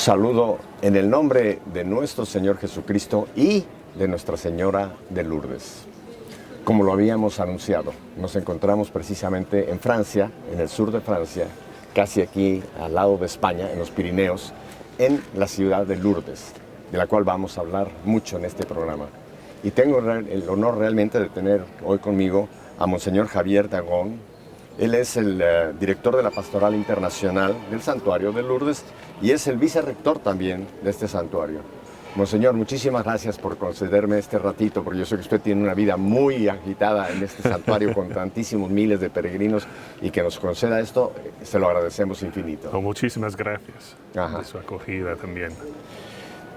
saludo en el nombre de nuestro Señor Jesucristo y de Nuestra Señora de Lourdes. Como lo habíamos anunciado, nos encontramos precisamente en Francia, en el sur de Francia, casi aquí al lado de España, en los Pirineos, en la ciudad de Lourdes, de la cual vamos a hablar mucho en este programa. Y tengo el honor realmente de tener hoy conmigo a Monseñor Javier Dagón. Él es el director de la Pastoral Internacional del Santuario de Lourdes y es el vicerrector también de este santuario. Monseñor, muchísimas gracias por concederme este ratito, porque yo sé que usted tiene una vida muy agitada en este santuario con tantísimos miles de peregrinos, y que nos conceda esto, se lo agradecemos infinito. Muchísimas gracias de su acogida también.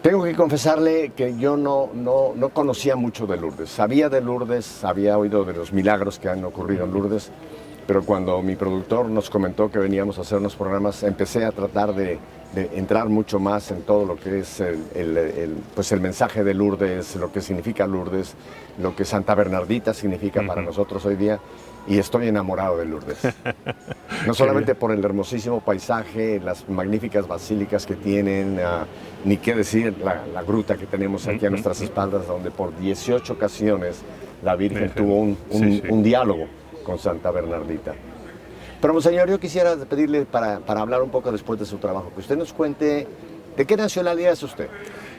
Tengo que confesarle que yo no conocía mucho de Lourdes. Sabía de Lourdes, había oído de los milagros que han ocurrido en Lourdes, pero cuando mi productor nos comentó que veníamos a hacer unos programas, empecé a tratar de entrar mucho más en todo lo que es el mensaje de Lourdes, lo que significa Lourdes, lo que Santa Bernardita significa para nosotros hoy día, y estoy enamorado de Lourdes. No solamente por el hermosísimo paisaje, las magníficas basílicas que tienen, ni qué decir la gruta que tenemos aquí a nuestras espaldas, donde por 18 ocasiones la Virgen tuvo un diálogo con Santa Bernardita. Pero, Monseñor, yo quisiera pedirle para hablar un poco después de su trabajo, que usted nos cuente de qué nacionalidad es usted.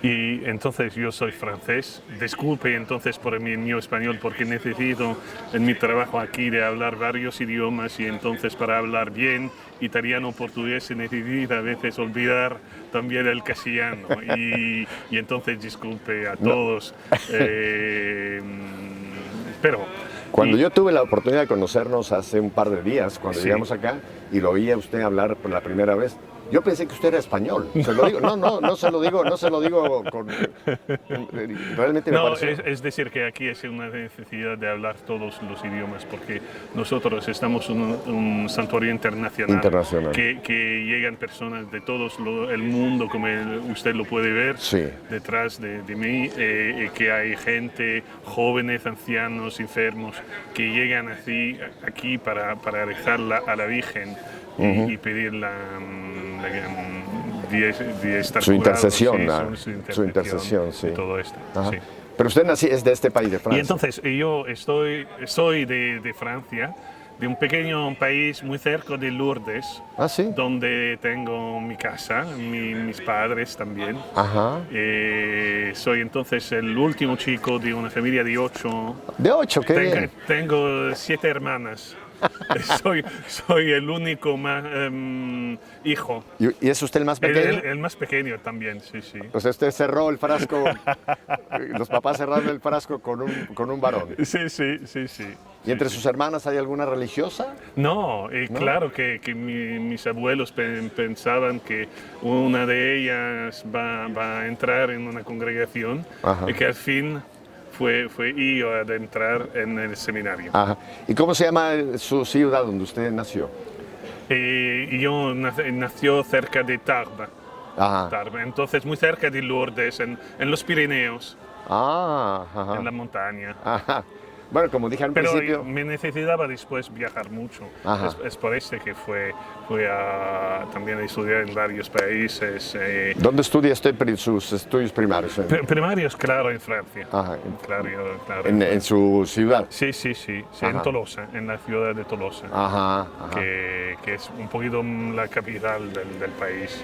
Y entonces yo soy francés. Disculpe entonces por mi español, porque necesito en mi trabajo aquí de hablar varios idiomas, y entonces para hablar bien italiano, portugués, se necesita a veces olvidar también el castellano. Y entonces disculpe a todos. Cuando yo tuve la oportunidad de conocernos hace un par de días, cuando llegamos acá y lo oía usted hablar por la primera vez, yo pensé que usted era español. Se lo digo, no se lo digo con... Realmente me pareció... Es decir, que aquí es una necesidad de hablar todos los idiomas, porque nosotros estamos en un santuario internacional. Que llegan personas de todo el mundo, como usted lo puede ver detrás de mí, que hay gente, jóvenes, ancianos, enfermos, que llegan aquí para rezar a la Virgen y pedir su intercesión, su intercesión, sí. Todo esto. Sí. Pero usted es de este país, de Francia. Y entonces yo soy de Francia, de un pequeño país muy cerca de Lourdes, donde tengo mi casa, mis padres también. Soy entonces el último chico de una familia de 8. ¿De 8? ¿Qué bien? Tengo 7 hermanas. soy el único hijo. ¿Y es usted el más pequeño? El más pequeño también, sí. Pues usted cerró el frasco, los papás cerraron el frasco con un varón. Sí. ¿Y entre sus hermanas hay alguna religiosa? No, claro que mis abuelos pensaban que una de ellas va a entrar en una congregación, y que al fin fue ir a entrar en el seminario. ¿Y cómo se llama su ciudad donde usted nació? Yo nació cerca de Tarbes. Entonces muy cerca de Lourdes, en los Pirineos, en la montaña. Bueno, como dije al principio... Pero me necesitaba después viajar mucho. Es por eso que fui también a estudiar en varios países. ¿Dónde estudia usted sus estudios primarios? Primarios, claro, en Francia. Claro, ¿En su ciudad? Sí, en Tolosa, en la ciudad de Tolosa. Que es un poquito la capital del país.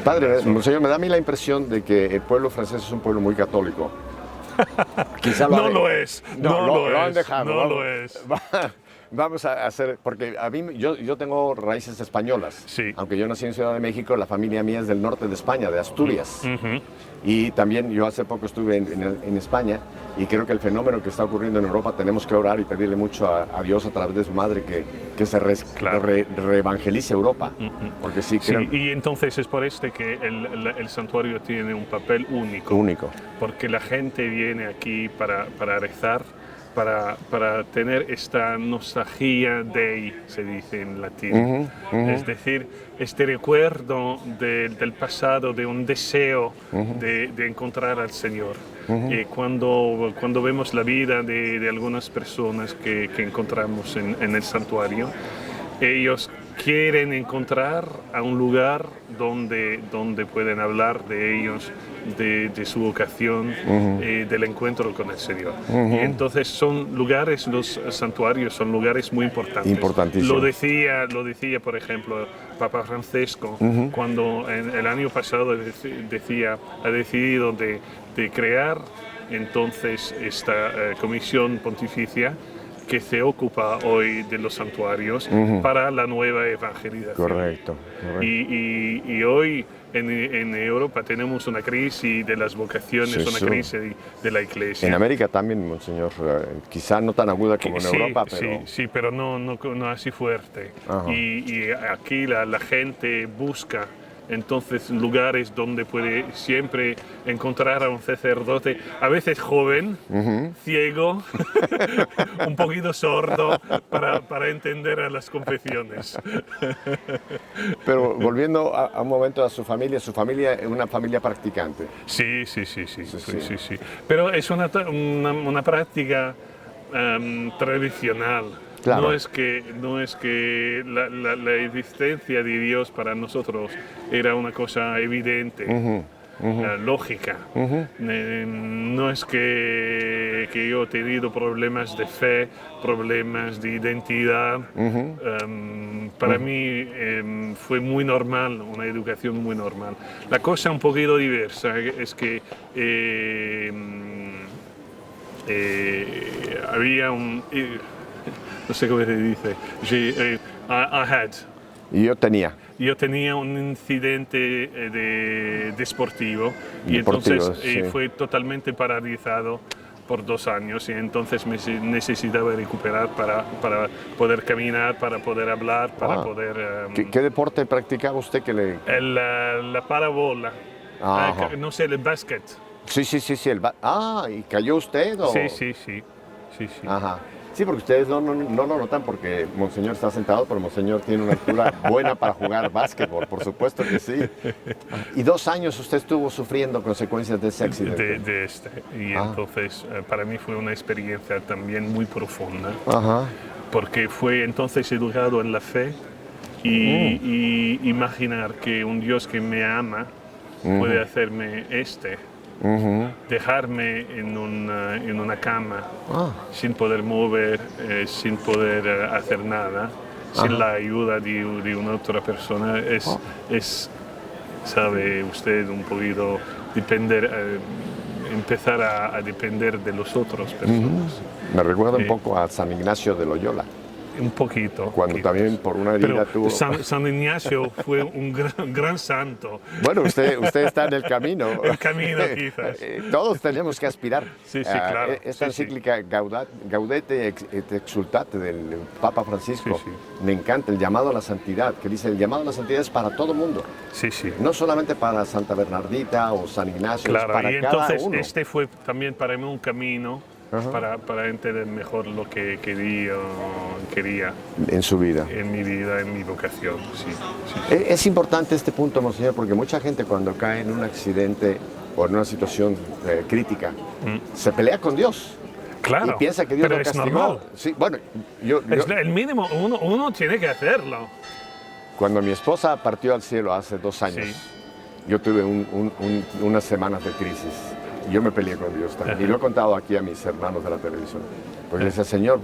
Padre, Monseñor, me da a mí la impresión de que el pueblo francés es un pueblo muy católico. Quizá no lo es. Lo han dejado. No lo es. Vamos a hacer, porque a mí, yo tengo raíces españolas. Aunque yo nací en Ciudad de México, la familia mía es del norte de España, de Asturias. Y también yo hace poco estuve en España, y creo que el fenómeno que está ocurriendo en Europa tenemos que orar y pedirle mucho a Dios a través de su madre que se reevangelice Europa. Porque y entonces es por esto que el santuario tiene un papel único. Porque la gente viene aquí para rezar, para tener esta nostalgia Dei, se dice en latín. Es decir, este recuerdo del pasado, de un deseo de encontrar al Señor. Y cuando vemos la vida de algunas personas que encontramos en el santuario, ellos quieren encontrar a un lugar donde pueden hablar de ellos, de su vocación, del encuentro con el Señor. Y entonces son lugares, los santuarios son lugares muy importantes. Importantísimo. Lo decía, por ejemplo, Papa Francisco, cuando el año pasado ha decidido de crear entonces esta comisión pontificia que se ocupa hoy de los santuarios para la nueva evangelización. Correcto. Y hoy en Europa tenemos una crisis de las vocaciones, una crisis de la Iglesia. En América también, Monseñor, quizá no tan aguda como en Europa, pero... Sí, pero no así fuerte. Y aquí la gente busca entonces lugares donde puede siempre encontrar a un sacerdote, a veces joven, ciego, un poquito sordo, para entender a las confesiones. Pero volviendo a un momento a su familia es una familia practicante. Sí. Pero es una práctica tradicional. Claro. No es que la existencia de Dios para nosotros era una cosa evidente, lógica. No es que yo he tenido problemas de fe, problemas de identidad. Para mí fue muy normal, una educación muy normal. La cosa un poquito diversa es que había un... no sé cómo se dice. Yo tenía un incidente deportivo y entonces fue totalmente paralizado por 2 años y entonces me necesitaba recuperar para poder caminar, para poder hablar, para poder... ¿Qué deporte practicaba usted que le...? La parabola, no sé, el básquet. Sí, ¿y cayó usted? ¿O? Sí. Ajá. Sí, porque ustedes no lo notan porque Monseñor está sentado, pero Monseñor tiene una altura buena para jugar básquetbol, por supuesto que sí. Y 2 años usted estuvo sufriendo consecuencias de ese accidente. Y entonces para mí fue una experiencia también muy profunda, porque fue entonces educado en la fe y imaginar que un Dios que me ama puede hacerme dejarme en una cama sin poder mover, sin poder hacer nada, sin la ayuda de una otra persona, es, sabe usted, un poquito empezar a depender de los otros personas. Me recuerda un poco a San Ignacio de Loyola. Un poquito. Cuando también por una herida tuvo... San Ignacio fue un gran santo. Bueno, usted está en el camino. El camino, quizás. Todos tenemos que aspirar. Sí, claro. Esta encíclica Gaudete et Exsultate del Papa Francisco, me encanta el llamado a la santidad, que dice el llamado a la santidad es para todo mundo. Sí. No solamente para Santa Bernardita o San Ignacio, claro, es para y cada entonces uno. este fue también para mí un camino para entender mejor lo que quería en su vida. En mi vida, en mi vocación, sí. Es importante este punto, Monseñor, porque mucha gente cuando cae en un accidente o en una situación crítica, se pelea con Dios. Claro, y piensa que Dios pero lo es castigó. normal. Sí, bueno, es el mínimo, uno tiene que hacerlo. Cuando mi esposa partió al cielo hace 2 años, yo tuve unas semanas de crisis. Yo me peleé con Dios también. Y lo he contado aquí a mis hermanos de la televisión. Porque le decía, Señor,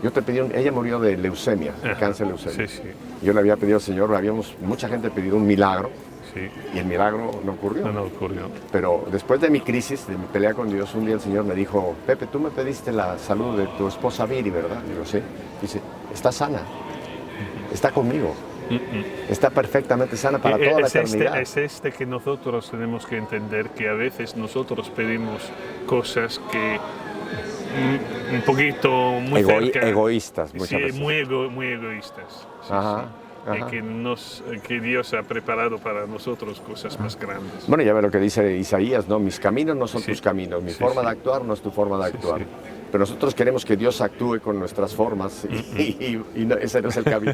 yo te pedí ella murió de leucemia, de cáncer de leucemia. Yo le había pedido al Señor, mucha gente ha pedido un milagro. Y el milagro no ocurrió. No ocurrió. Pero después de mi crisis, de mi pelea con Dios, un día el Señor me dijo, Pepe, tú me pediste la salud de tu esposa Viri, ¿verdad? Digo, sí. Dice, está sana, está conmigo. Está perfectamente sana para toda la eternidad. Es que nosotros tenemos que entender que a veces nosotros pedimos cosas que un poquito muy cerca, egoístas muchas veces. Muy egoístas. Que Dios ha preparado para nosotros cosas más grandes. Bueno, ya ve lo que dice Isaías, ¿no? Mis caminos no son tus caminos, mi forma de actuar no es tu forma de actuar. Pero nosotros queremos que Dios actúe con nuestras formas y no, ese no es el camino.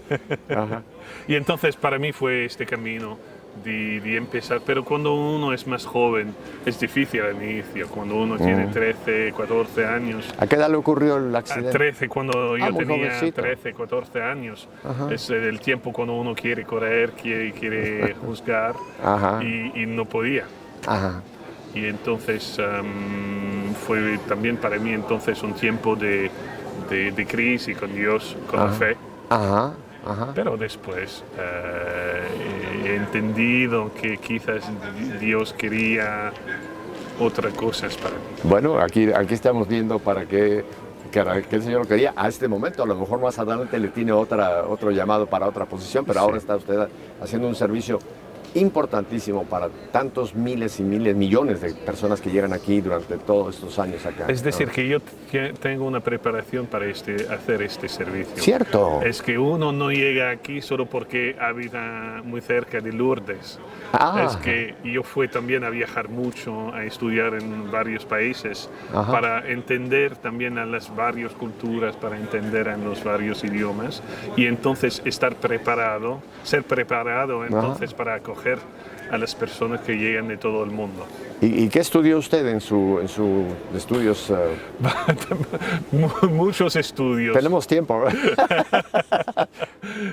Y entonces para mí fue este camino de empezar, pero cuando uno es más joven es difícil al inicio, cuando uno tiene 13, 14 años. ¿A qué edad le ocurrió el A accidente? 13, cuando yo muy tenía jovencito. 13, 14 años. Ajá. Es el tiempo cuando uno quiere correr, quiere juzgar Ajá. y no podía. Ajá. Y entonces fue también para mí entonces un tiempo de crisis con Dios, con la fe. Ajá. Ajá. Pero después he entendido que quizás Dios quería otras cosas para mí. Bueno, aquí estamos viendo para qué el Señor quería a este momento. A lo mejor más adelante le tiene otro llamado para otra posición, pero ahora está usted haciendo un servicio importantísimo para tantos miles y miles, millones de personas que llegan aquí durante todos estos años acá. Es decir, que yo tengo una preparación para hacer este servicio. Cierto. Es que uno no llega aquí solo porque habita muy cerca de Lourdes. Es que yo fui también a viajar mucho, a estudiar en varios países, para entender también a las varias culturas, para entender a los varios idiomas y entonces ser preparado entonces para acoger a las personas que llegan de todo el mundo. ¿Y qué estudió usted en sus estudios? Muchos estudios. Tenemos tiempo.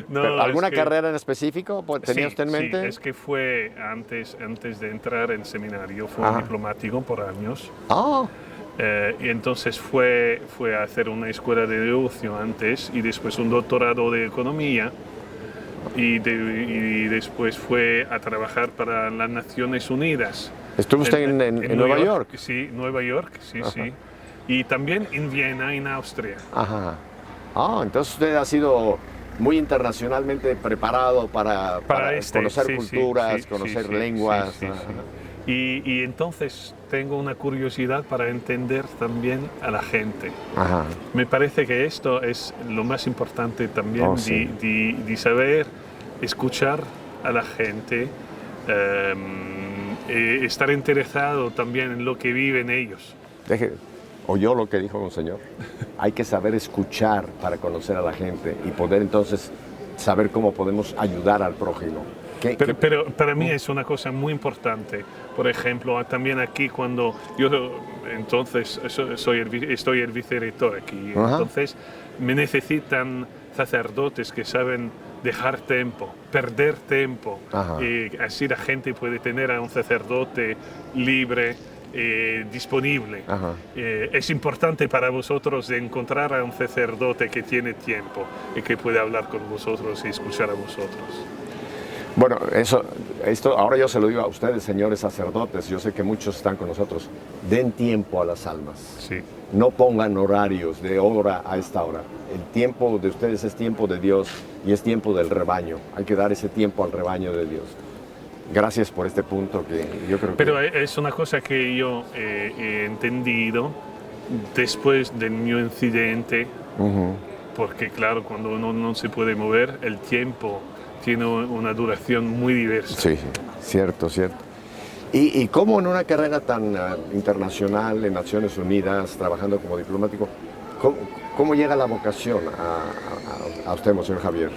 No, ¿Alguna carrera en específico tenía usted en mente? Sí, es que fue antes de entrar en seminario, fue un diplomático por años. Y entonces fue a hacer una escuela de negocio antes y después un doctorado de economía. Y después fue a trabajar para las Naciones Unidas. ¿Estuvo usted en Nueva York? Sí, Nueva York, sí. Y también en Viena, en Austria. Ajá. Entonces usted ha sido muy internacionalmente preparado para conocer culturas, conocer lenguas. Y entonces tengo una curiosidad para entender también a la gente. Me parece que esto es lo más importante también, de saber escuchar a la gente, estar interesado también en lo que viven ellos. Oyó lo que dijo Monseñor. Hay que saber escuchar para conocer a la gente y poder entonces saber cómo podemos ayudar al prójimo. Pero para mí es una cosa muy importante. Por ejemplo, también aquí cuando yo entonces estoy el vicerrector aquí, entonces me necesitan sacerdotes que saben dejar tiempo, perder tiempo. Así la gente puede tener a un sacerdote libre, disponible. Es importante para vosotros encontrar a un sacerdote que tiene tiempo y que puede hablar con vosotros y escuchar a vosotros. Bueno, esto ahora yo se lo digo a ustedes, señores sacerdotes, yo sé que muchos están con nosotros, den tiempo a las almas. Sí. No pongan horarios de hora a esta hora. El tiempo de ustedes es tiempo de Dios y es tiempo del rebaño. Hay que dar ese tiempo al rebaño de Dios. Gracias por este punto que yo creo que... Pero es una cosa que yo he entendido después del mi incidente, porque claro, cuando uno no se puede mover, el tiempo tiene una duración muy diversa. Sí, cierto. ¿Y cómo en una carrera tan internacional en Naciones Unidas, trabajando como diplomático, cómo llega la vocación a usted, Monseñor Javier?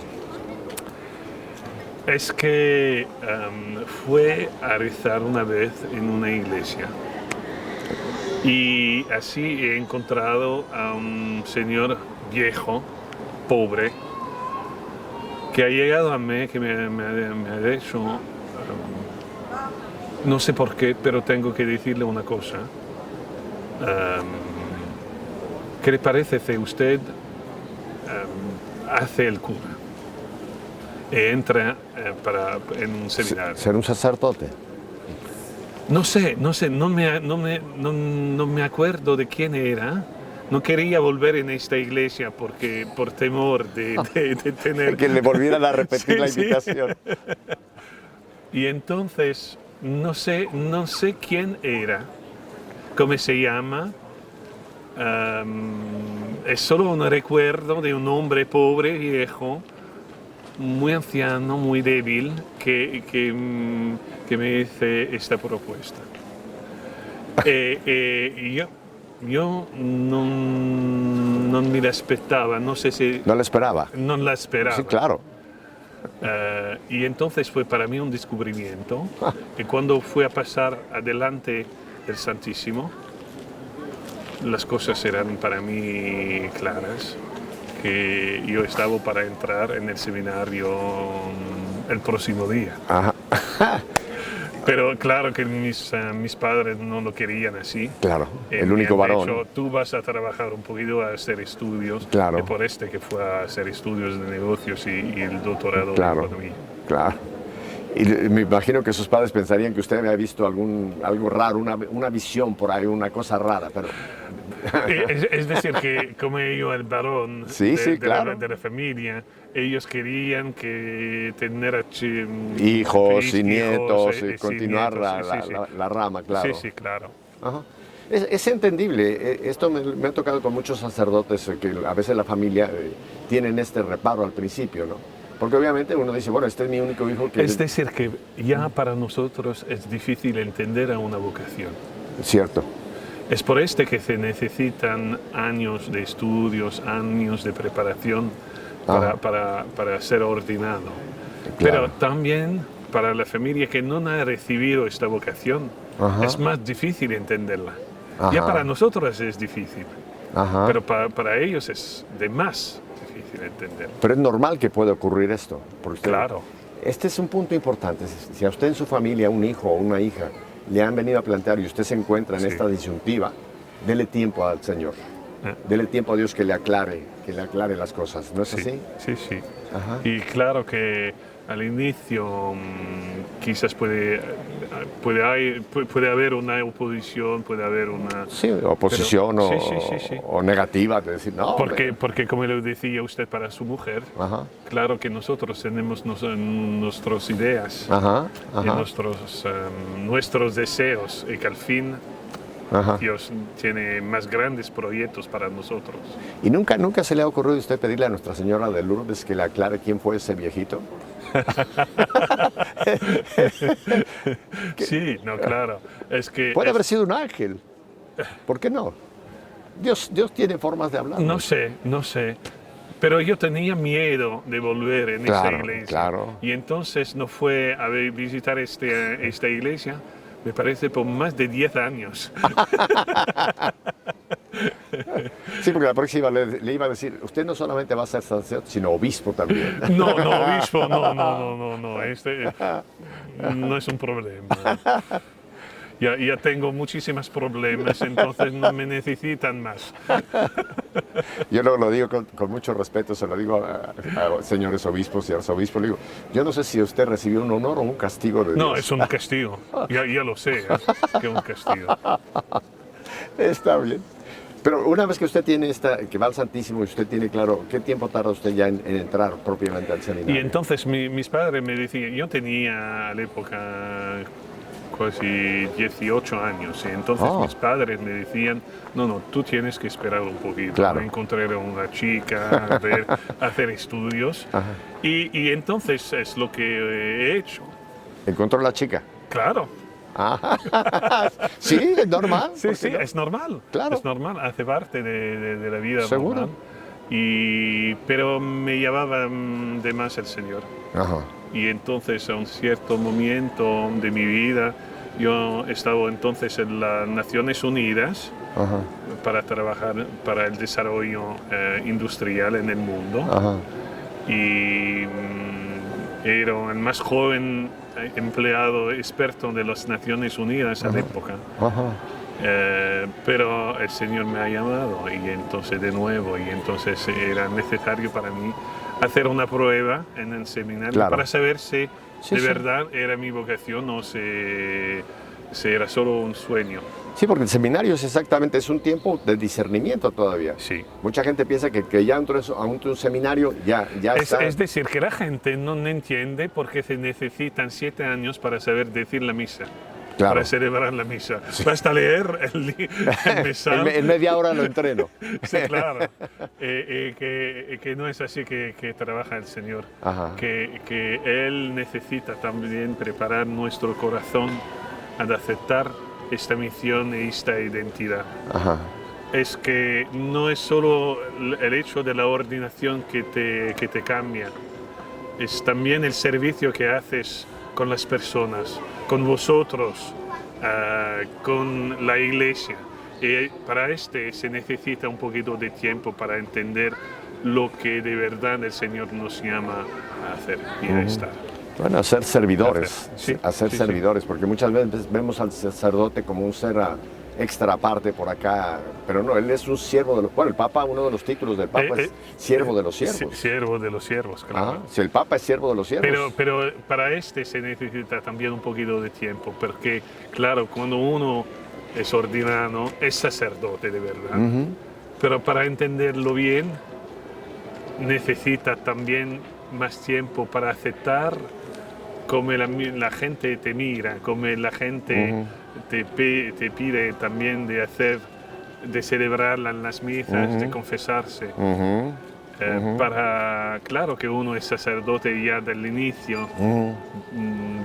Es que fue a rezar una vez en una iglesia y así he encontrado a un señor viejo, pobre, que ha llegado a mí, que me ha dicho, no sé por qué, pero tengo que decirle una cosa. ¿Qué le parece si usted hace el cura y entra en un seminario? ¿Ser un sacerdote? No sé, no me acuerdo de quién era. No quería volver en esta iglesia por temor de tener... Que le volvieran a repetir la invitación. Y entonces, no sé quién era, cómo se llama. Es solo un recuerdo de un hombre pobre, viejo, muy anciano, muy débil, que me hizo esta propuesta. Y yo no me la esperaba, no sé si... ¿No la esperaba? No la esperaba. Sí, claro. Y entonces fue para mí un descubrimiento. Y cuando fui a pasar adelante el Santísimo, las cosas eran para mí claras, que yo estaba para entrar en el seminario el próximo día. Ajá. Pero claro que mis padres no lo querían así. Claro, el único varón. De hecho, tú vas a trabajar un poquito, a hacer estudios. Claro. Y por que fue a hacer estudios de negocios y el doctorado claro, en economía. Claro. Y me imagino que sus padres pensarían que usted había visto algo raro, una visión por ahí, una cosa rara, pero... Es decir, que como yo el varón claro. de la familia, ellos querían que tener hijos y nietos, y y continuar nietos, la rama, claro. Sí, claro. Ajá. Es entendible. Esto me ha tocado con muchos sacerdotes, que a veces la familia tienen este reparo al principio, ¿no? Porque obviamente uno dice, bueno, este es mi único hijo que... Es decir, que ya para nosotros es difícil entender a una vocación. Cierto. Es por que se necesitan años de estudios, años de preparación para ser ordenado. Claro. Pero también para la familia que no ha recibido esta vocación, es más difícil entenderla. Ya para nosotros es difícil, pero para ellos es de más difícil entender. Pero es normal que pueda ocurrir esto. Porque claro. Este es un punto importante. Si a usted en su familia, un hijo o una hija, le han venido a plantear y usted se encuentra en esta disyuntiva, dele tiempo al Señor. Dele tiempo a Dios que le aclare las cosas. ¿No es así? Sí. Y claro que al inicio quizás puede haber una oposición, puede haber una... Sí, oposición o negativa, de decir, no. Porque como le decía usted para su mujer, claro que nosotros tenemos nuestras ideas, y nuestros deseos, y que al fin Dios tiene más grandes proyectos para nosotros. ¿Y nunca se le ha ocurrido a usted pedirle a Nuestra Señora de Lourdes que le aclare quién fue ese viejito? Sí, no, claro. Puede haber sido un ángel. ¿Por qué no? Dios tiene formas de hablar. No sé. Pero yo tenía miedo de volver en esa iglesia. Claro. Y entonces no fue a visitar esta iglesia, me parece, por más de 10 años. Sí, porque la próxima le iba a decir, usted no solamente va a ser sacerdote, sino obispo también. No, obispo, no. Este no es un problema. Ya tengo muchísimos problemas, entonces no me necesitan más. Yo lo digo con mucho respeto, se lo digo a señores obispos y arzobispos. Le digo, yo no sé si usted recibió un honor o un castigo de Dios. No, es un castigo. Ya lo sé, que es un castigo. Está bien. Pero una vez que usted tiene que va al Santísimo y usted tiene claro, ¿qué tiempo tarda usted ya en entrar propiamente al seminario? Y entonces mis padres me decían, yo tenía a la época casi 18 años, y entonces mis padres me decían, no, tú tienes que esperar un poquito, claro. Encontrar a una chica, hacer estudios, y entonces es lo que he hecho. ¿Encontró la chica? Claro. Sí, es normal. Sí, es normal. Claro. Es normal, hace parte de la vida seguro. Normal. Pero me llamaba de más el Señor. Y entonces a un cierto momento de mi vida, yo estaba entonces en las Naciones Unidas para trabajar para el desarrollo industrial en el mundo. Y era el más joven empleado experto de las Naciones Unidas a la época. Pero el Señor me ha llamado y entonces de nuevo, y entonces era necesario para mí hacer una prueba en el seminario para saber si de verdad era mi vocación o si era solo un sueño. Sí, porque el seminario es un tiempo de discernimiento todavía. Sí. Mucha gente piensa que ya entró a un seminario, ya está. Es decir, que la gente no entiende por qué se necesitan 7 años para saber decir la misa. Claro. Para celebrar la misa. Sí. Basta leer el misal. En media hora lo entreno. Sí, claro. Que no es así que trabaja el Señor. Que Él necesita también preparar nuestro corazón a aceptar esta misión y esta identidad. Es que no es solo el hecho de la ordenación que te cambia, es también el servicio que haces con las personas, con vosotros, con la iglesia. Y para se necesita un poquito de tiempo para entender lo que de verdad el Señor nos llama a hacer y a estar. Bueno, a ser servidores, Sí, servidores, porque muchas veces vemos al sacerdote como un ser extra aparte por acá, pero no, él es un siervo de los... Bueno, el Papa, uno de los títulos del Papa es siervo de los siervos. Siervo de los siervos, claro. Si el Papa es siervo de los siervos. Pero para se necesita también un poquito de tiempo, porque claro, cuando uno es ordinado, es sacerdote de verdad, pero para entenderlo bien necesita también más tiempo para aceptar cómo la gente te mira, cómo la gente te pide también de celebrar las misas, de confesarse. Claro que uno es sacerdote ya del inicio,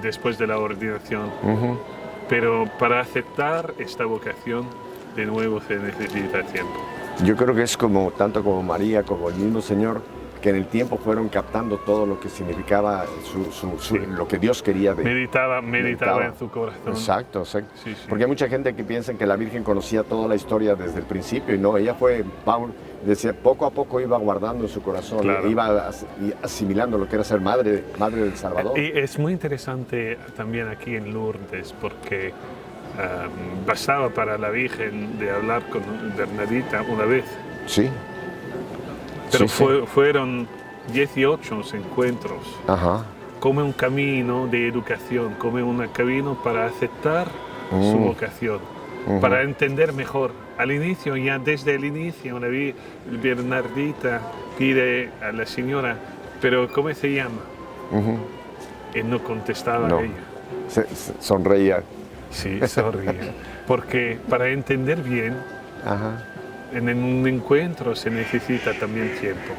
después de la ordenación, pero para aceptar esta vocación de nuevo se necesita tiempo. Yo creo que es como tanto como María como el mismo Señor, que en el tiempo fueron captando todo lo que significaba lo que Dios quería de meditaba en su corazón. Exacto. Porque hay mucha gente que piensa que la Virgen conocía toda la historia desde el principio, y no, ella decía, poco a poco iba guardando en su corazón, claro. Iba asimilando lo que era ser madre del Salvador. Y es muy interesante también aquí en Lourdes, porque bastaba para la Virgen de hablar con Bernardita una vez. Sí. Pero fueron 18 encuentros, como un camino de educación, como un camino para aceptar su vocación, para entender mejor. Al inicio, ya desde el inicio, Bernardita pide a la señora, pero ¿cómo se llama? Y no contestaba ella. Sonreía. Sí, sonreía. Porque para entender bien, en un encuentro se necesita también tiempo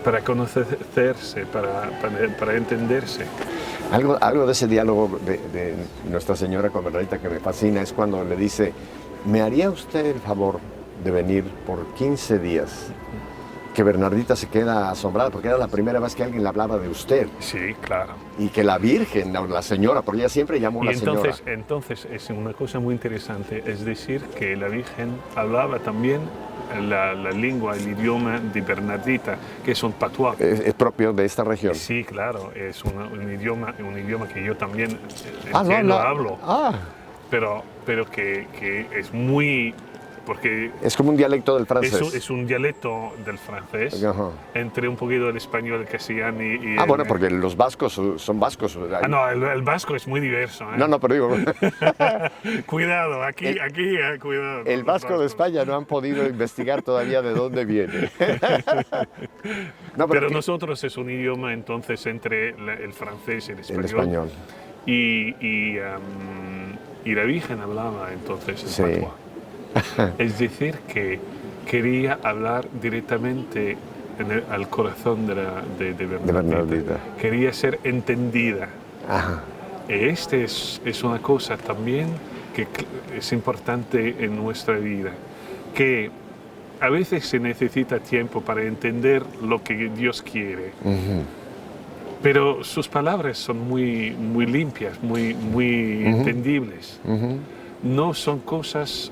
para conocerse, para entenderse. Algo de ese diálogo de Nuestra Señora con Bernardita que me fascina es cuando le dice, ¿me haría usted el favor de venir por 15 días? Que Bernardita se queda asombrada porque era la primera vez que alguien le hablaba de usted. Sí, claro. Y que la Virgen, la señora, porque ella siempre llamó a la señora. Entonces es una cosa muy interesante, es decir, que la Virgen hablaba también la lengua, el idioma de Bernardita, que es un patuá. Es propio de esta región. Sí, claro, es un idioma que yo también hablo, pero que es muy... Porque es como un dialecto del francés. Es un dialecto del francés, entre un poquito del español, el castellano y bueno, porque los vascos son vascos. No, el vasco es muy diverso. No, pero digo... Cuidado, aquí, cuidado. El vasco de España no han podido investigar todavía de dónde viene. Pero nosotros es un idioma entonces entre el francés y el español. Y la Virgen hablaba entonces en patuá. Es decir, que quería hablar directamente al corazón de Bernardita. Quería ser entendida. Y es una cosa también que es importante en nuestra vida, que a veces se necesita tiempo para entender lo que Dios quiere. Pero sus palabras son muy, muy limpias, muy entendibles. No son cosas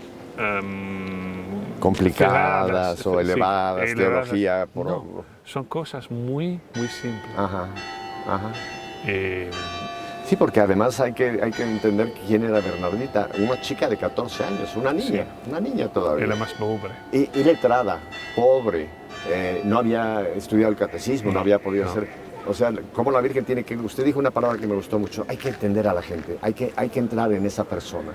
complicadas o elevadas, teología. No, son cosas muy, muy simples. Sí, porque además hay que entender quién era Bernardita, una chica de 14 años, una niña todavía. Era más pobre. Y letrada, pobre, no había estudiado el catecismo, no había podido hacer... O sea, como la Virgen tiene que... Usted dijo una palabra que me gustó mucho, hay que entender a la gente, hay que entrar en esa persona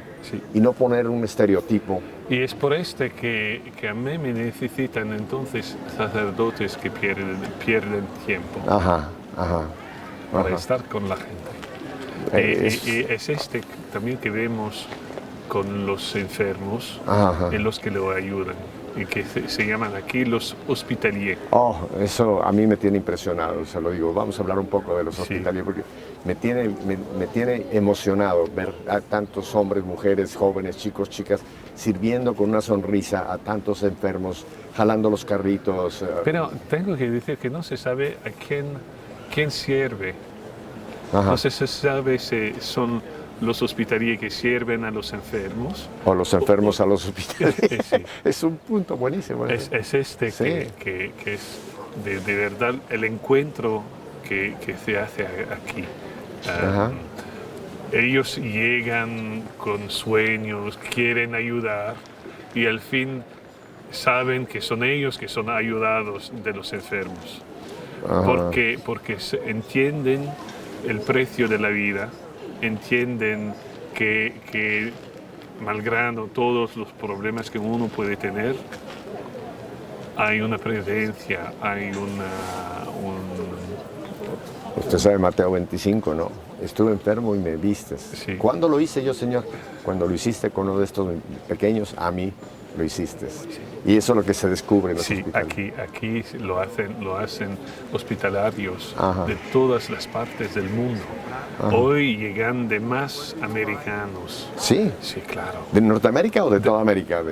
y no poner un estereotipo. Y es por que a mí me necesitan entonces sacerdotes que pierden tiempo para estar con la gente. Y es también que vemos con los enfermos, en los que lo ayudan. Y que se llaman aquí los hospitaliers. Eso a mí me tiene impresionado, se lo digo. Vamos a hablar un poco de los hospitaliers, porque me tiene emocionado ver a tantos hombres, mujeres, jóvenes, chicos, chicas, sirviendo con una sonrisa a tantos enfermos, jalando los carritos. Pero tengo que decir que no se sabe a quién sirve. Ajá. Entonces se sabe si son los hospitalíes que sirven a los enfermos. O los enfermos a los hospitales. Sí. Es un punto buenísimo. Es este Sí. que es de verdad el encuentro que se hace aquí. Ajá. Ellos llegan con sueños, quieren ayudar y al fin saben que son ellos que son ayudados de los enfermos. Ajá. Porque entienden el precio de la vida, entienden que malgrado todos los problemas que uno puede tener, hay una presencia, hay Usted sabe Mateo 25, ¿no? Estuve enfermo y me vistes. Sí. ¿Cuándo lo hice yo, Señor? Cuando lo hiciste con uno de estos pequeños, a mí lo hiciste. Sí. Y eso es lo que se descubre en los Sí, hospitales. aquí lo hacen hospitalarios Ajá. de todas las partes del mundo. Ajá. Hoy llegan de más americanos. Sí. Sí, claro. ¿De Norteamérica o de toda América?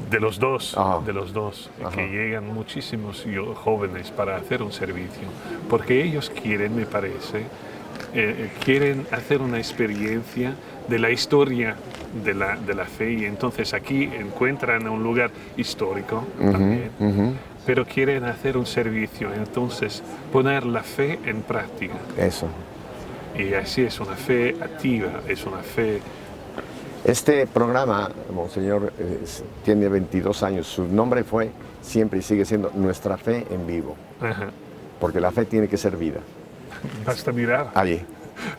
De los dos, Ajá. de los dos, Ajá. que llegan muchísimos jóvenes para hacer un servicio, porque ellos quieren, me parece, quieren hacer una experiencia de la historia de la fe y entonces aquí encuentran un lugar histórico también, pero quieren hacer un servicio, entonces poner la fe en práctica. Eso. Y así es una fe activa, es una fe... Este programa, Monseñor, tiene 22 años. Su nombre fue siempre y sigue siendo Nuestra Fe en Vivo. Ajá. Porque la fe tiene que ser vida. Basta mirar. Allí.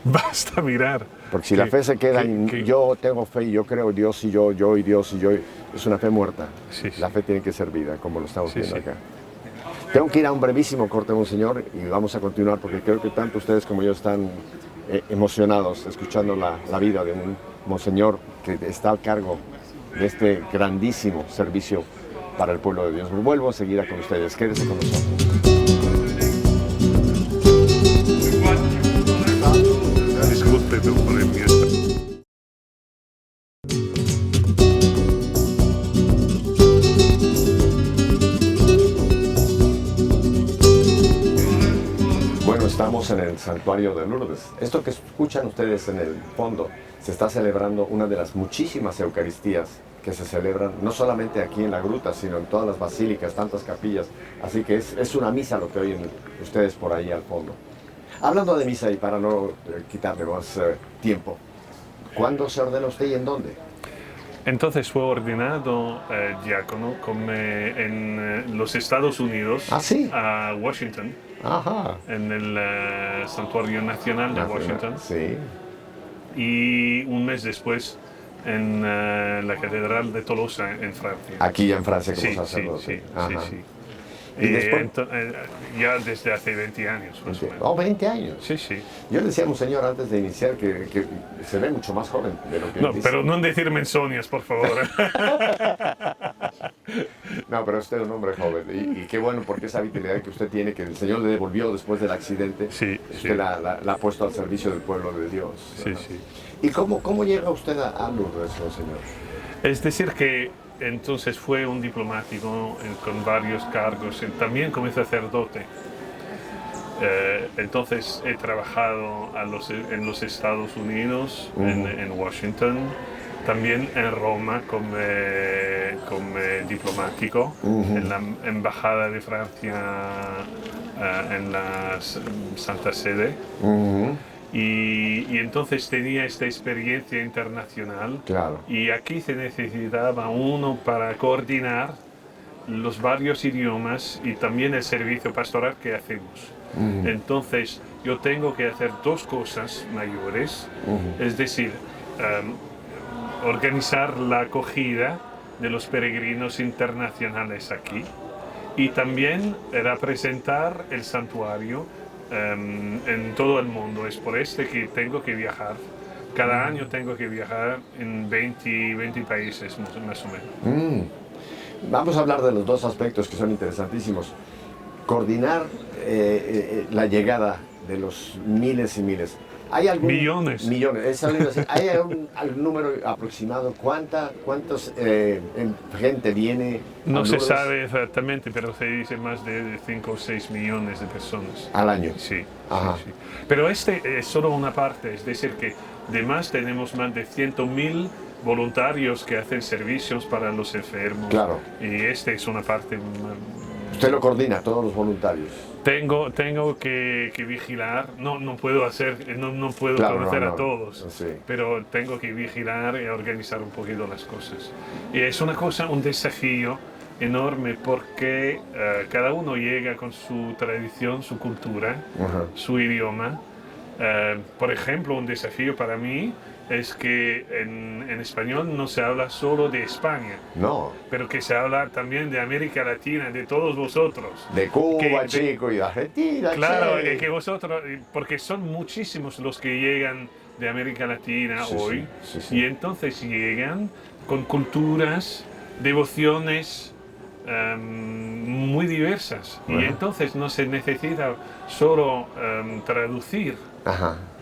Basta mirar. Porque si la fe se queda en yo tengo fe y yo creo en Dios y yo y Dios y yo, es una fe muerta. Sí, sí. La fe tiene que ser vida, como lo estamos viendo sí. acá. Tengo que ir a un brevísimo corte, Monseñor, y vamos a continuar porque creo que tanto ustedes como yo están emocionados escuchando la vida de un Monseñor que está al cargo de este grandísimo servicio para el pueblo de Dios. Vuelvo enseguida con ustedes. Quédense con nosotros. Disculpe por el miedo. Bueno, estamos en el santuario de Lourdes. Esto que escuchan ustedes en el fondo, se está celebrando una de las muchísimas Eucaristías que se celebran, no solamente aquí en la gruta, sino en todas las basílicas, tantas capillas. Así que es una misa lo que oyen ustedes por ahí al fondo. Hablando de misa y para no quitarle más tiempo, ¿cuándo se ordena usted y en dónde? Entonces fue ordenado diácono en los Estados Unidos, ¿Ah, sí? a Washington, Ajá. en el Santuario Nacional de Washington, Sí. y un mes después en la Catedral de Tolosa, en Francia. Aquí en Francia como Sí, sacerdote. sí. ¿Y después? Ya desde hace 20 años, más o menos. Oh, 20 años. Sí, sí. Yo le decía a Monseñor antes de iniciar que se ve mucho más joven de lo que No, él dice. pero no decirme insomnias, por favor. No, pero usted es un hombre joven y qué bueno porque esa vitalidad que usted tiene, que el Señor le devolvió después del accidente, Sí, usted sí. la ha puesto al servicio del pueblo de Dios. Sí, sí. ¿Y cómo llega usted a Lourdes, Monseñor? Es decir que entonces fue un diplomático con varios cargos, también como sacerdote. Entonces he trabajado en los Estados Unidos, en Washington, también en Roma como diplomático, en la Embajada de Francia, en la Santa Sede. Y entonces tenía esta experiencia internacional. Claro. Y aquí se necesitaba uno para coordinar los varios idiomas y también el servicio pastoral que hacemos. Entonces yo tengo que hacer dos cosas mayores, es decir, organizar la acogida de los peregrinos internacionales aquí y también representar el santuario en todo el mundo. Es por que tengo que viajar. Cada año tengo que viajar en 20 países más o menos. Vamos a hablar de los dos aspectos que son interesantísimos. Coordinar la llegada de los miles y miles. ¿Hay algún millones? Millones. Eso le iba a decir. ¿Hay algún número aproximado? ¿Cuántos gente viene? No se sabe exactamente, pero se dice más de 5 o 6 millones de personas. ¿Al año? Sí, Ajá. sí, sí. Pero este es solo una parte, es decir, que además tenemos más de 100.000 voluntarios que hacen servicios para los enfermos. Claro. Y este es una parte. Usted lo coordina, todos los voluntarios. Tengo que vigilar, no puedo hacer, no puedo conocer a todos, sí. pero tengo que vigilar y organizar un poquito las cosas. Y es un desafío enorme porque cada uno llega con su tradición, su cultura, su idioma. Por ejemplo, un desafío para mí es que en español no se habla solo de España, no, pero que se habla también de América Latina, de todos vosotros. De Cuba, chico, y de Argentina. Claro, que vosotros, porque son muchísimos los que llegan de América Latina hoy, y entonces llegan con culturas, devociones muy diversas, y entonces no se necesita solo traducir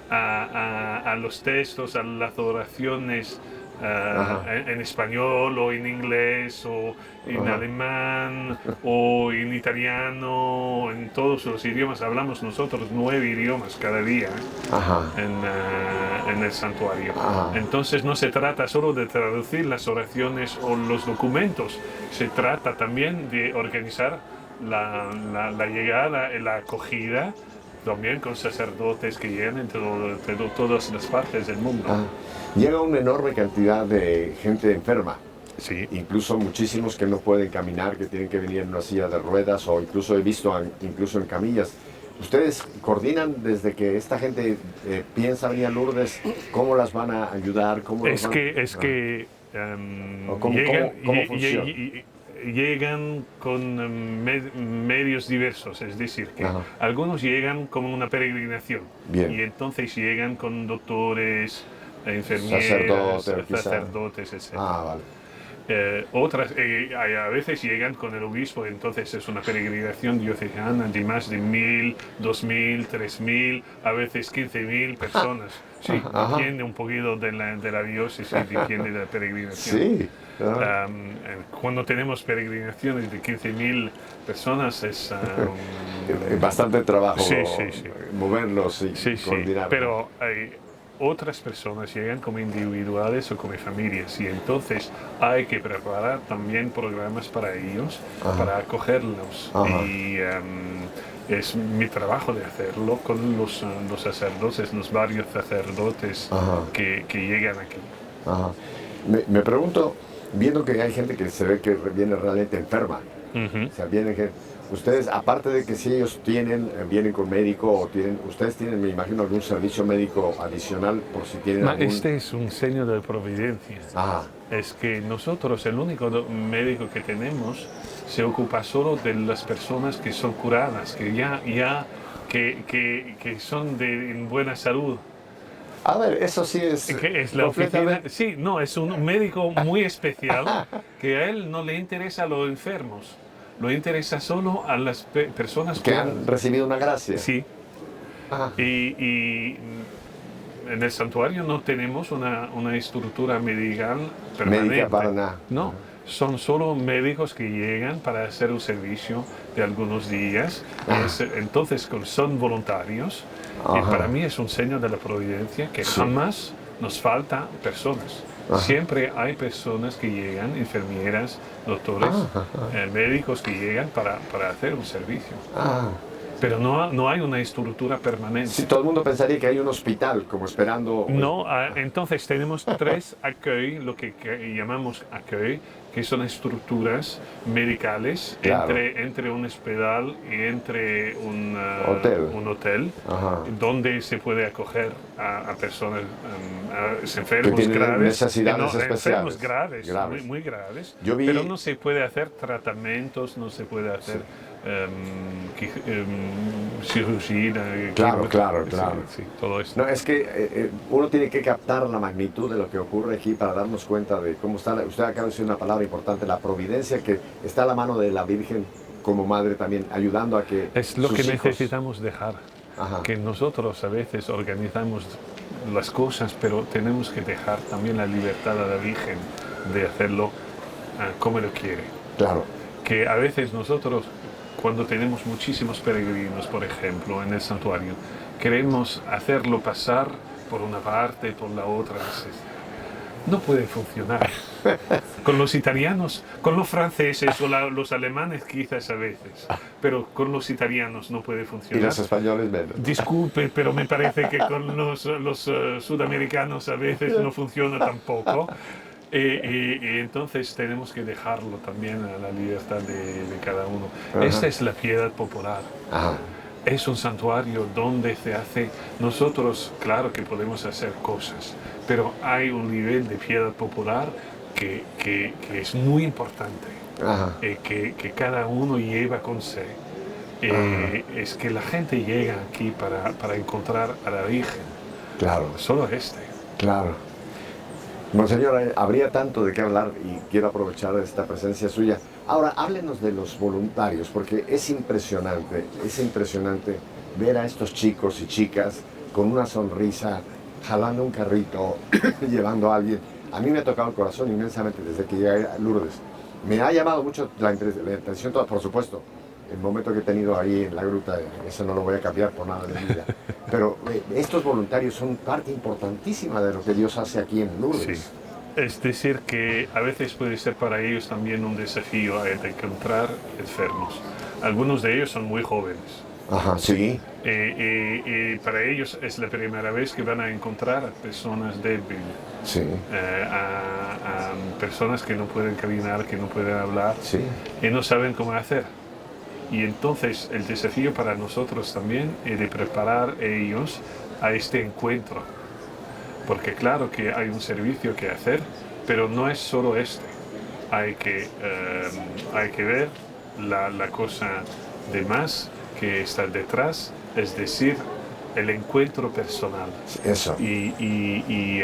a los textos, a las oraciones en español o en inglés o en alemán o en italiano, en todos los idiomas. Hablamos nosotros 9 idiomas cada día en el santuario. Entonces no se trata solo de traducir las oraciones o los documentos, se trata también de organizar la llegada y la acogida, también con sacerdotes que llegan de todas las partes del mundo. Llega una enorme cantidad de gente enferma. Sí. Incluso muchísimos que no pueden caminar, que tienen que venir en una silla de ruedas, o incluso he visto incluso en camillas. ¿Ustedes coordinan desde que esta gente piensa venir a Lourdes? ¿Cómo las van a ayudar? ¿Cómo llegan con medios diversos, es decir, que algunos llegan como una peregrinación. Bien. Y entonces llegan con doctores, enfermeras, sacerdotes, etc. Vale. Otras a veces llegan con el obispo, entonces es una peregrinación diocesana de más de 1.000, 2.000, 3.000, a veces 15.000 personas. Sí, depende un poquito de la diócesis, depende de la peregrinación. Sí. Cuando tenemos peregrinaciones de 15.000 personas es bastante trabajo sí. moverlos y coordinar. Pero otras personas llegan como individuales o como familias, y entonces hay que preparar también programas para ellos, para acogerlos. Y es mi trabajo de hacerlo con los sacerdotes, los varios sacerdotes que llegan aquí. Me pregunto, viendo que hay gente que se ve que viene realmente enferma, o sea, ustedes, aparte de que si ellos vienen con médico, o ustedes tienen, me imagino, algún servicio médico adicional por si tienen Este es un signo de providencia. Es que nosotros, el único médico que tenemos, se ocupa solo de las personas que son curadas, que son en buena salud. A ver, eso sí es la oficina. Sí, no, es un médico muy especial que a él no le interesa a los enfermos, lo interesa solo a las personas que han recibido una gracia. Sí. Y en el santuario no tenemos una estructura medical permanente. Médica para nada. No, son solo médicos que llegan para hacer un servicio de algunos días. Entonces son voluntarios. Y para mí es un signo de la providencia que jamás nos falta personas. Siempre hay personas que llegan, enfermeras, doctores, médicos que llegan para hacer un servicio. Pero no hay una estructura permanente. Sí, todo el mundo pensaría que hay un hospital como esperando. No, entonces tenemos 3 accueil, lo que llamamos accueil, que son estructuras medicales entre un hospital y entre un hotel donde se puede acoger a personas enfermos graves, necesidades especiales, enfermos graves. Muy graves, pero no se puede hacer tratamientos, no se puede hacer cirugía. Claro. Sí, todo esto. No, es que uno tiene que captar la magnitud de lo que ocurre aquí para darnos cuenta de cómo está. Usted acaba de decir una palabra importante, la providencia, que está a la mano de la Virgen como madre también, ayudando a que es lo que hijos... necesitamos dejar. que nosotros a veces organizamos las cosas, pero tenemos que dejar también la libertad a la Virgen de hacerlo como lo quiere. Claro. Que a veces nosotros, cuando tenemos muchísimos peregrinos, por ejemplo, en el santuario, queremos hacerlo pasar por una parte, por la otra. No puede funcionar. Con los italianos, con los franceses o los alemanes quizás a veces, pero con los italianos no puede funcionar. Y los españoles menos. Disculpe, pero me parece que con los sudamericanos a veces no funciona tampoco. Y entonces tenemos que dejarlo también a la libertad de cada uno. Esta es la piedad popular. Es un santuario donde se hace, nosotros claro que podemos hacer cosas, pero hay un nivel de piedad popular que es muy importante, que cada uno lleva con sí. Es que la gente llega aquí para encontrar a la Virgen. Claro. Solo Claro. Monseñor, habría tanto de qué hablar y quiero aprovechar esta presencia suya. Ahora, háblenos de los voluntarios, porque es impresionante ver a estos chicos y chicas con una sonrisa, jalando un carrito, llevando a alguien. A mí me ha tocado el corazón inmensamente desde que llegué a Lourdes. Me ha llamado mucho la atención, por supuesto, el momento que he tenido ahí en la gruta, eso no lo voy a cambiar por nada de mi vida. Pero estos voluntarios son parte importantísima de lo que Dios hace aquí en Lourdes. Sí. Es decir, que a veces puede ser para ellos también un desafío de encontrar enfermos. Algunos de ellos son muy jóvenes. Sí. Y para ellos es la primera vez que van a encontrar a personas débiles, sí. a personas que no pueden caminar, que no pueden hablar, sí. y no saben cómo hacer. Y entonces el desafío para nosotros también es de preparar a ellos a este encuentro. Porque claro que hay un servicio que hacer, pero no es solo este. Hay que ver la cosa de más que está detrás, es decir, el encuentro personal. Eso. Y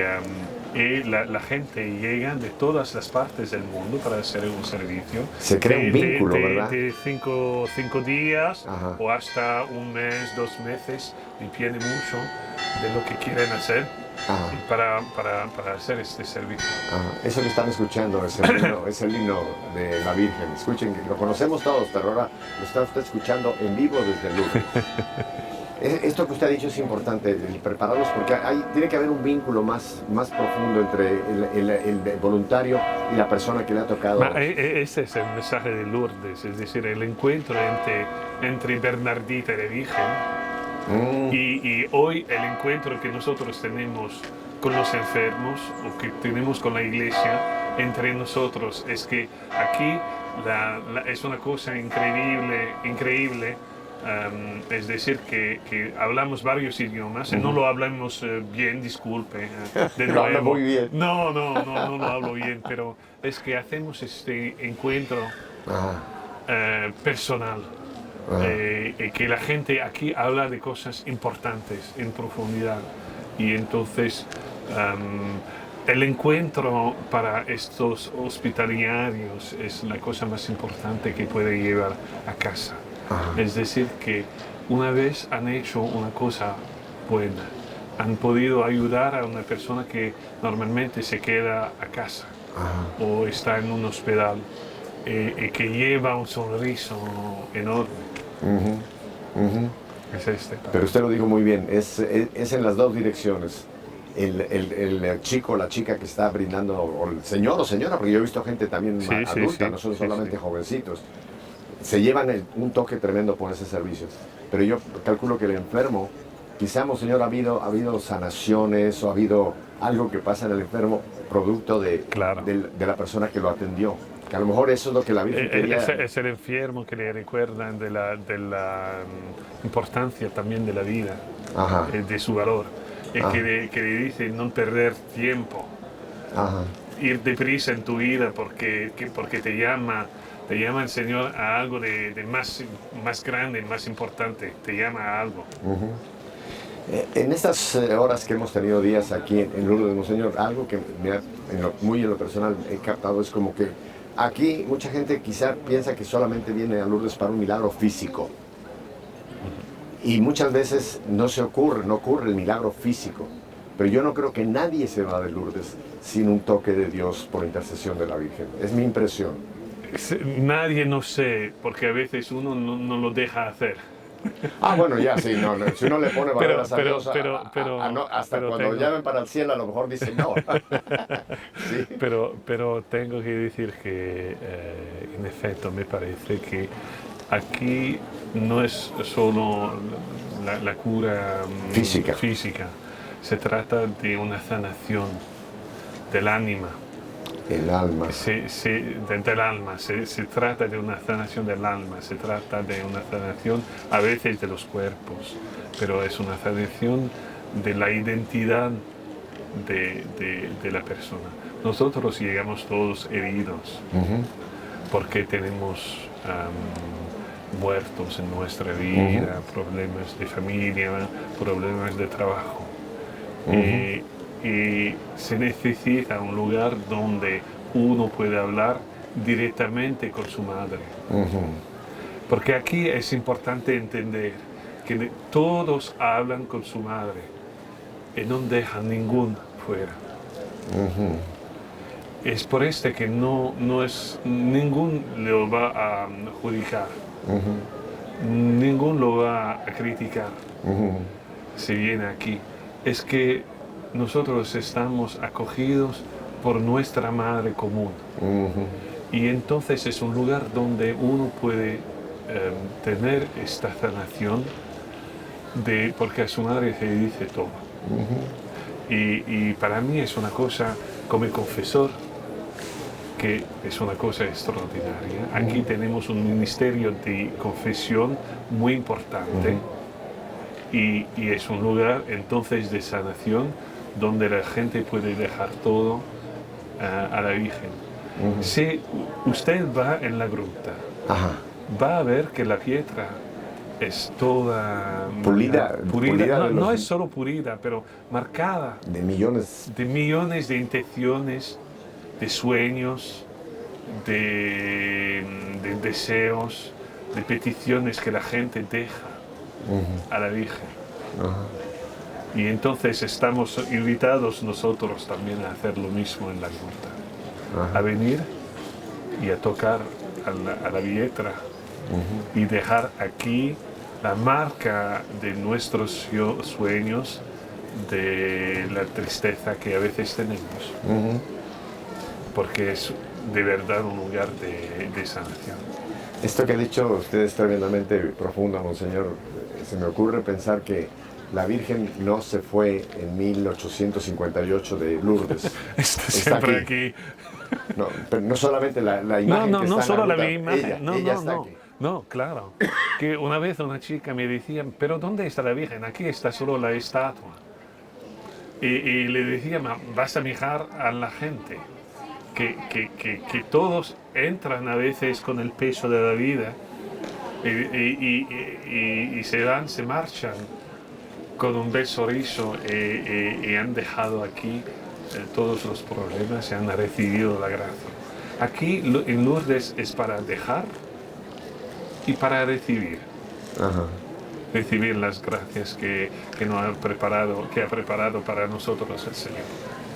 la gente llega de todas las partes del mundo para hacer un servicio. Se crea un vínculo, ¿verdad? De cinco días o hasta un mes, 2 meses, depende mucho de lo que quieren hacer para hacer este servicio. Eso que están escuchando es el himno de la Virgen. Escuchen, que lo conocemos todos, pero ahora lo está usted escuchando en vivo desde Lourdes. Esto que usted ha dicho es importante, el prepararlos, porque tiene que haber un vínculo más profundo entre el voluntario y la persona que le ha tocado. Ese es el mensaje de Lourdes, es decir, el encuentro entre Bernardita y la Virgen. Y hoy el encuentro que nosotros tenemos con los enfermos o que tenemos con la Iglesia entre nosotros es que aquí es una cosa increíble. Es decir, que hablamos varios idiomas, no lo hablamos bien, disculpe. De nuevo. No habla muy bien. No lo hablo bien, pero es que hacemos este encuentro personal. Que la gente aquí habla de cosas importantes en profundidad. Y entonces el encuentro para estos hospitalarios es la cosa más importante que puede llevar a casa. Es decir, que una vez han hecho una cosa buena, han podido ayudar a una persona que normalmente se queda a casa o está en un hospital y que lleva un sonriso enorme. Es este. Pero usted lo dijo muy bien, es en las dos direcciones. El chico o la chica que está brindando, o el señor o señora, porque yo he visto gente también adulta, no son solamente jovencitos. Se llevan un toque tremendo por ese servicio. Pero yo calculo que el enfermo, quizá, Monseñor, ha habido sanaciones o ha habido algo que pasa en el enfermo producto de la persona que lo atendió. Que a lo mejor eso es lo que la Virgen quería. Es el enfermo que le recuerdan de la importancia también de la vida, de su valor. Que le dice no perder tiempo, ir deprisa en tu vida porque te llama el Señor a algo de más grande, más importante, te llama a algo. En estas horas que hemos tenido días aquí en Lourdes, Monseñor, algo que muy en lo personal he captado es como que aquí mucha gente quizá piensa que solamente viene a Lourdes para un milagro físico. Y muchas veces no ocurre el milagro físico. Pero yo no creo que nadie se va de Lourdes sin un toque de Dios por intercesión de la Virgen. Es mi impresión. Nadie, no sé, porque a veces uno no lo deja hacer. Ah, bueno, ya, sí, si uno le pone palabras a Dios, hasta pero cuando llamen para el cielo, a lo mejor dicen no. Sí. Pero tengo que decir que, en efecto, me parece que aquí no es solo la cura física, se trata de una sanación del ánima. El alma. Del alma, se trata de una sanación del alma, se trata de una sanación a veces de los cuerpos, pero es una sanación de la identidad de la persona. Nosotros llegamos todos heridos porque tenemos muertos en nuestra vida, problemas de familia, problemas de trabajo. Y se necesita un lugar donde uno puede hablar directamente con su madre. Porque aquí es importante entender que todos hablan con su madre y no dejan ningún fuera. Es por esto que no es, ningún lo va a adjudicar, ningún lo va a criticar si viene aquí. Es que nosotros estamos acogidos por nuestra madre común. Y entonces es un lugar donde uno puede tener esta sanación porque a su madre se dice todo. Y para mí es una cosa, como confesor, que es una cosa extraordinaria. Aquí tenemos un ministerio de confesión muy importante y es un lugar entonces de sanación donde la gente puede dejar todo a la Virgen. Si usted va en la gruta, va a ver que la piedra es toda pulida. No es solo pulida, pero marcada de millones de intenciones, de sueños, de deseos, de peticiones que la gente deja a la Virgen. Y entonces estamos invitados nosotros también a hacer lo mismo en la gruta, a venir y a tocar a la piedra y dejar aquí la marca de nuestros sueños, de la tristeza que a veces tenemos, porque es de verdad un lugar de sanación. Esto que ha dicho usted es tremendamente profundo, Monseñor. Se me ocurre pensar que la Virgen no se fue en 1858 de Lourdes. Está siempre aquí. No, pero no solamente la imagen que está no solo en la la ruta, imagen, ella está aquí. No, claro. Que una vez una chica me decía, pero ¿dónde está la Virgen? Aquí está solo la estatua. Y le decía, vas a mirar a la gente, que todos entran a veces con el peso de la vida y se marchan con un bel sorriso y han dejado aquí todos los problemas y han recibido la gracia. Aquí en Lourdes es para dejar y para recibir. Recibir las gracias que ha preparado para nosotros el Señor.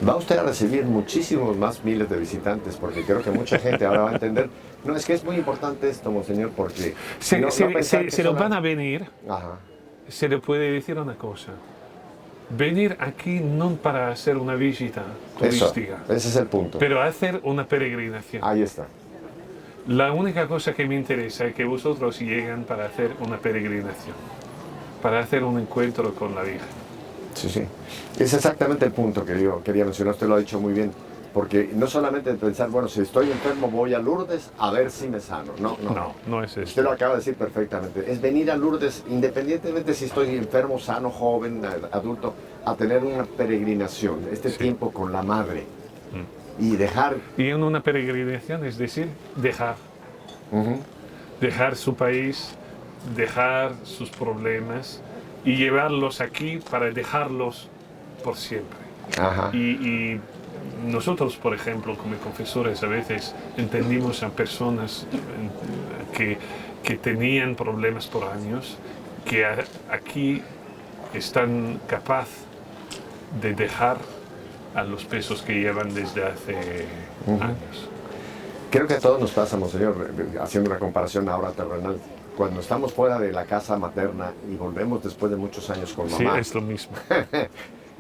Va usted a recibir muchísimos más miles de visitantes, porque creo que mucha gente ahora va a entender. No, es que es muy importante esto, Monseñor, porque se nos van a venir. Se le puede decir una cosa. Venir aquí no para hacer una visita turística. Ese es el punto. Pero hacer una peregrinación. Ahí está. La única cosa que me interesa es que vosotros lleguen para hacer una peregrinación, para hacer un encuentro con la Virgen. Sí. Es exactamente el punto que yo quería mencionar. Usted lo ha dicho muy bien. Porque no solamente pensar, bueno, si estoy enfermo voy a Lourdes a ver si me sano. No es eso. Usted lo acaba de decir perfectamente. Es venir a Lourdes, independientemente si estoy enfermo, sano, joven, adulto, a tener una peregrinación, tiempo con la Madre. Y dejar... Y en una peregrinación es decir, dejar. Dejar su país, dejar sus problemas y llevarlos aquí para dejarlos por siempre. Y nosotros, por ejemplo, como confesores, a veces entendimos a personas que tenían problemas por años que aquí están capaces de dejar a los pesos que llevan desde hace años. Creo que a todos nos pasa, monseñor, haciendo una comparación ahora terrenal. Cuando estamos fuera de la casa materna y volvemos después de muchos años con mamá. Sí, es lo mismo.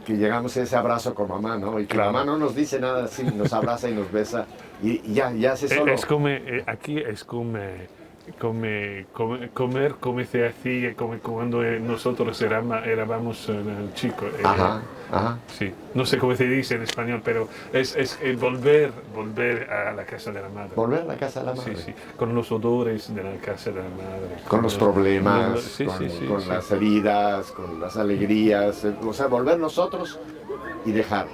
Que llegamos a ese abrazo con mamá, ¿no? Y que claro. mamá no nos dice nada, sí, nos abraza y nos besa y ya se solo. Es como, aquí es como comer como se hacía como cuando nosotros éramos chicos. Ajá, ajá. Sí, no sé cómo se dice en español, pero es volver a la casa de la madre. Volver a la casa de la madre. Sí, sí, con los odores de la casa de la madre. Con los problemas, sí, con las heridas, con las alegrías, o sea, volver nosotros y dejar.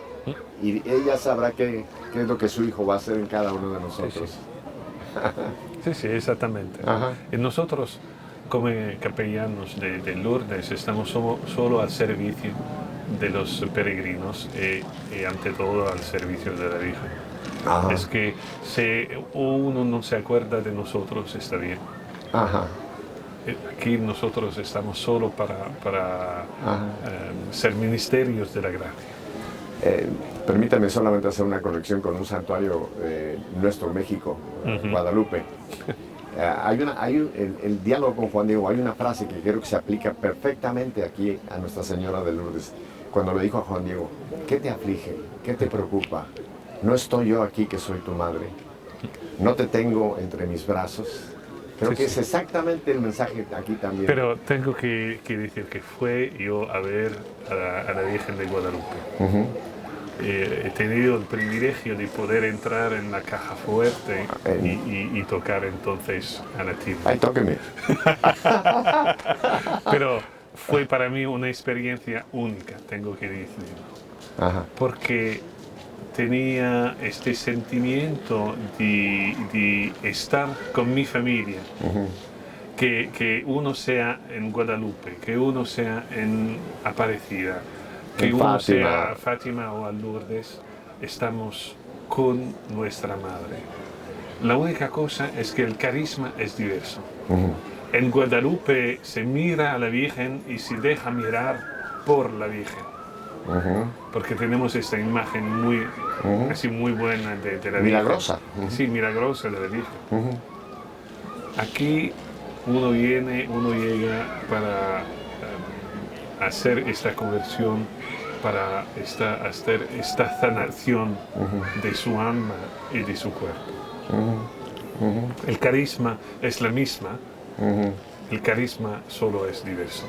Y ella sabrá qué es lo que su hijo va a hacer en cada uno de nosotros. Sí, exactamente. Ajá. Y nosotros, como capellanos de Lourdes, estamos solo al servicio de los peregrinos y ante todo al servicio de la Virgen. Ajá. Es que si uno no se acuerda de nosotros, está bien. Ajá. Aquí nosotros estamos solo para ser ministerios de la gracia. Permítame solamente hacer una conexión con un santuario nuestro, México, Guadalupe. El diálogo con Juan Diego, hay una frase que creo que se aplica perfectamente aquí a Nuestra Señora de Lourdes, cuando le dijo a Juan Diego, ¿qué te aflige? ¿Qué te preocupa? ¿No estoy yo aquí que soy tu madre? ¿No te tengo entre mis brazos? Creo que es exactamente el mensaje aquí también. Pero tengo que decir que fue yo a ver a la Virgen de Guadalupe. He tenido el privilegio de poder entrar en la caja fuerte y tocar entonces a la tilde. ¡Ay, tóqueme! Pero fue para mí una experiencia única, tengo que decirlo. Ajá. Porque tenía este sentimiento de estar con mi familia. Que uno sea en Guadalupe, que uno sea en Aparecida, que uno sea Fátima o a Lourdes, estamos con nuestra madre. La única cosa es que el carisma es diverso. En Guadalupe se mira a la Virgen y se deja mirar por la Virgen. Porque tenemos esta imagen así muy buena de la Virgen. Milagrosa. Sí, milagrosa de la Virgen. Aquí uno llega para hacer esta conversión, para hacer esta sanación de su alma y de su cuerpo. El carisma es la misma, el carisma solo es diverso.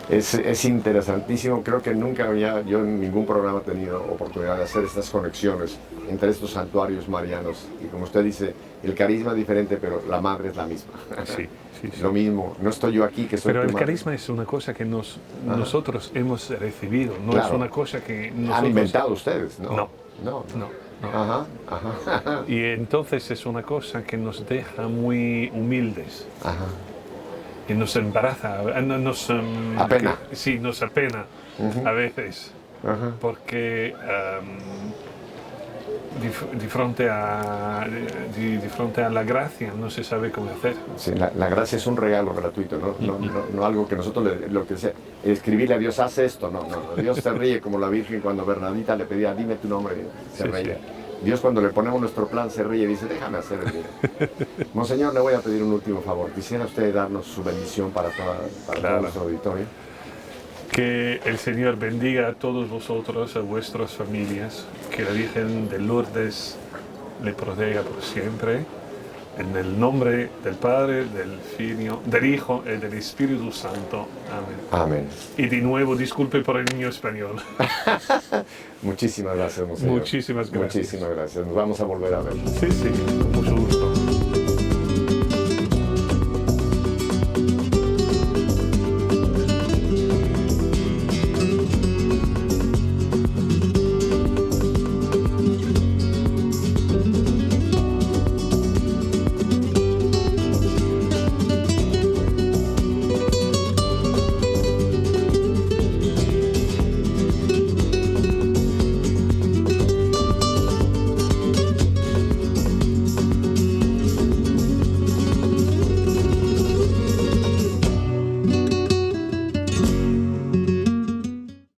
Es interesantísimo, creo que nunca yo en ningún programa he tenido oportunidad de hacer estas conexiones entre estos santuarios marianos y como usted dice, el carisma es diferente pero la madre es la misma. Sí. Lo mismo, no estoy yo aquí que soy pero tu el madre. Carisma es una cosa que nosotros hemos recibido, no claro. Es una cosa que nosotros... Han inventado ustedes, ¿no? No. Ajá. Y entonces es una cosa que nos deja muy humildes. Y nos embaraza, apena. Sí, nos apena a veces, porque de frente a la gracia no se sabe cómo hacer. Sí, la gracia es un regalo gratuito, no algo que nosotros, lo que sea, escribirle a Dios, haz esto, no, Dios se ríe como la Virgen cuando Bernadita le pedía, dime tu nombre, se reía. Dios cuando le ponemos nuestro plan se ríe y dice, déjame hacer el mío. Monseñor, le voy a pedir un último favor. ¿Quisiera usted darnos su bendición para todo nuestro auditorio? Que el Señor bendiga a todos vosotros, a vuestras familias, que la Virgen de Lourdes le proteja por siempre. En el nombre del Padre, del Hijo y del Espíritu Santo. Amén. Y de nuevo, disculpe por el niño español. Muchísimas gracias, monseñor. Muchísimas gracias. Muchísimas gracias. Nos vamos a volver a ver. Sí, con mucho gusto.